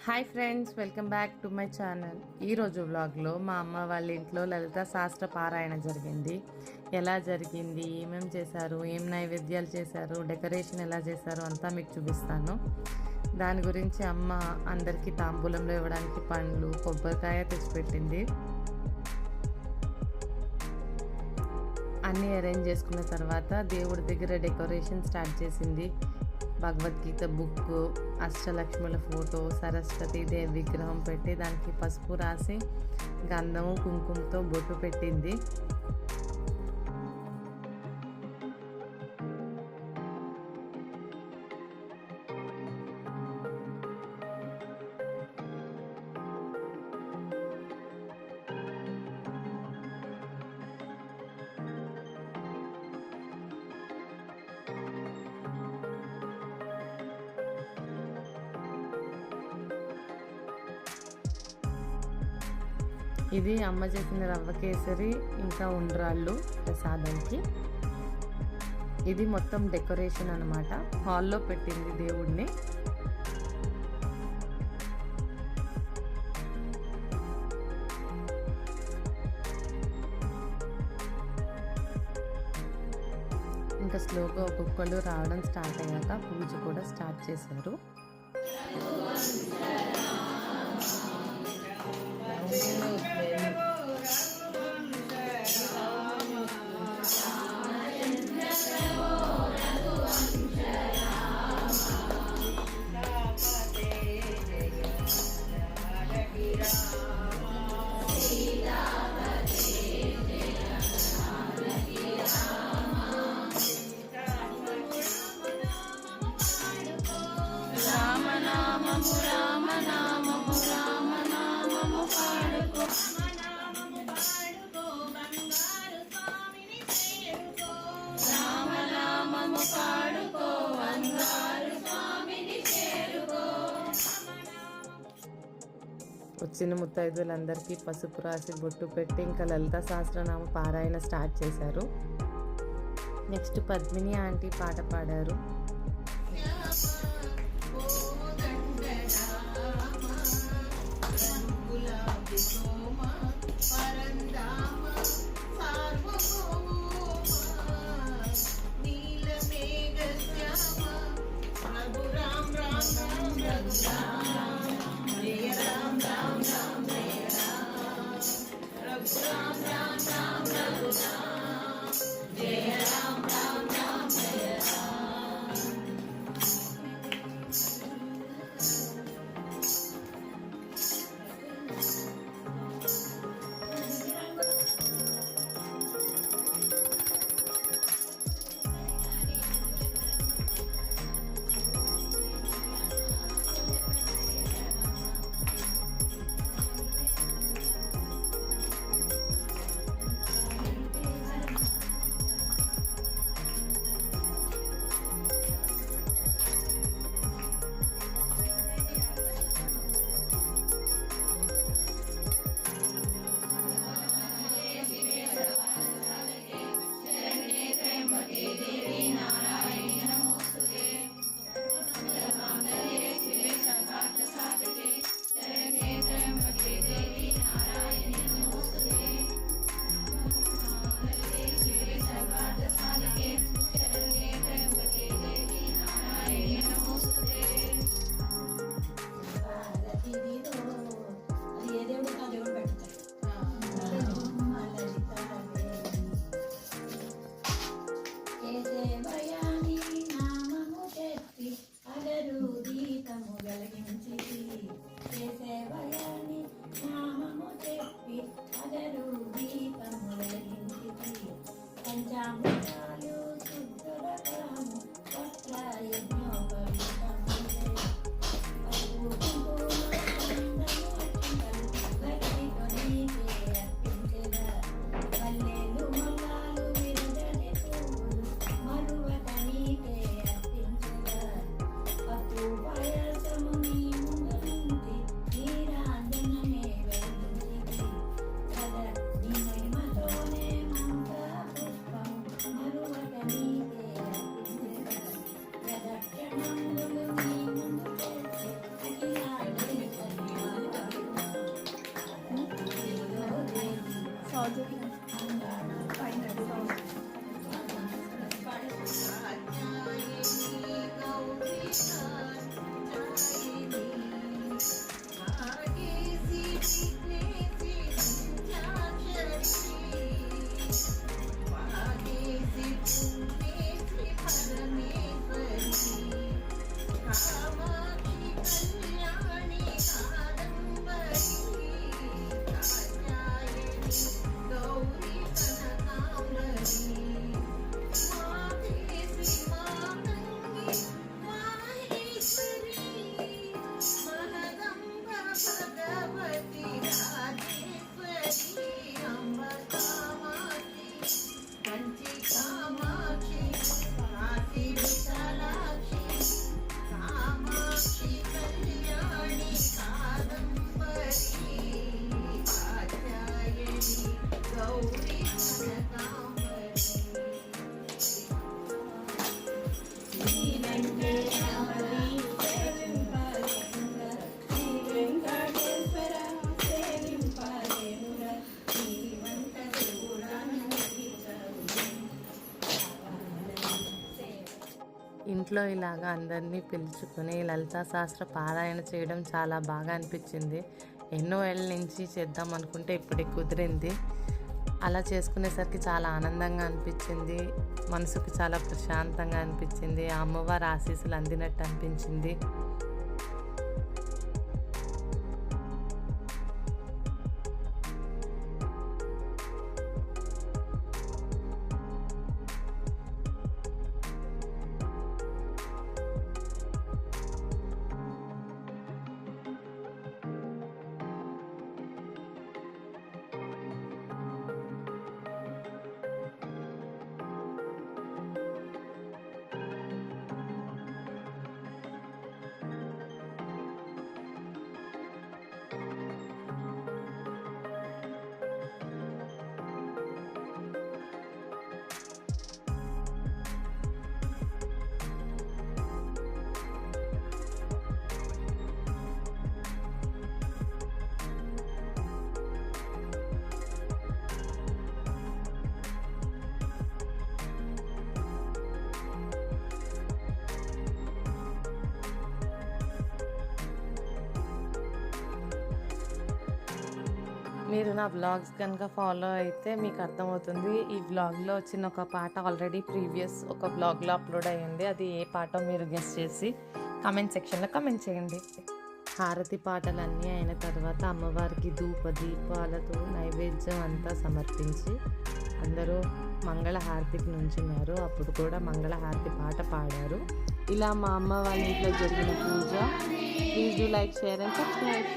Hi friends, welcome back to my channel. ఈరోజు వ్లాగ్లో మా అమ్మ వాళ్ళ ఇంట్లో లలిత శాస్త్ర పారాయణ జరిగింది. ఎలా జరిగింది, ఏమేమి చేశారు, ఏం నైవేద్యాలు చేశారు, డెకరేషన్ ఎలా చేశారు అంతా మీకు చూపిస్తాను. దాని గురించి అమ్మ అందరికీ తాంబూలంలో ఇవ్వడానికి పండ్లు, కొబ్బరికాయ తెచ్చిపెట్టింది. అన్నీ అరేంజ్ చేసుకున్న తర్వాత దేవుడి దగ్గర డెకరేషన్ స్టార్ట్ చేసింది. భగవద్గీత బుక్, అష్టలక్ష్ముల ఫోటో, సరస్వతీదేవి విగ్రహం పెట్టి దానికి పసుపు రాసి గంధము కుంకుమతో బొట్టు పెట్టింది. ఇది అమ్మ చేసిన రవ్వ కేసరి, ఇంకా ఉండ్రాళ్ళు ప్రసాదానికి. ఇది మొత్తం డెకరేషన్ అన్నమాట. హాల్లో పెట్టింది దేవుడిని. ఇంకా స్లోగా ఒక్కొక్కళ్ళు రావడం స్టార్ట్ అయ్యాక పూజ కూడా స్టార్ట్ చేశారు. వచ్చిన ముత్తైదులందరికీ పసుపు రాసి బొట్టు పెట్టి ఇంకా లలిత సహస్రనామ పారాయణ స్టార్ట్ చేశారు. నెక్స్ట్ పద్మిని ఆంటీ పాట పాడారు. ఇంట్లో ఇలాగా అందరినీ పిలుచుకుని లలితా శాస్త్ర పారాయణ చేయడం చాలా బాగా అనిపించింది. ఎన్నో ఏళ్ళ నుంచి చేద్దాం అనుకుంటే ఇప్పటికి కుదిరింది. అలా చేసుకునేసరికి చాలా ఆనందంగా అనిపించింది, మనసుకు చాలా ప్రశాంతంగా అనిపించింది, ఆ అమ్మవారి ఆశీస్సులు అందినట్టు అనిపించింది. మీరు నా బ్లాగ్స్ కనుక ఫాలో అయితే మీకు అర్థమవుతుంది. ఈ బ్లాగ్లో వచ్చిన ఒక పాట ఆల్రెడీ ప్రీవియస్ ఒక బ్లాగ్లో అప్లోడ్ అయ్యింది. అది ఏ పాటో మీరు గెస్ చేసి కామెంట్ సెక్షన్లో కామెంట్ చేయండి. హారతి పాటలన్నీ అయిన తర్వాత అమ్మవారికి ధూప దీపాలతో నైవేద్యం అంతా సమర్పించి అందరూ మంగళహారతికి నుంచున్నారు. అప్పుడు కూడా మంగళహారతి పాట పాడారు. ఇలా మా అమ్మ వాళ్ళ ఇంట్లో జరిగిన పూజ. Please do like, share and subscribe.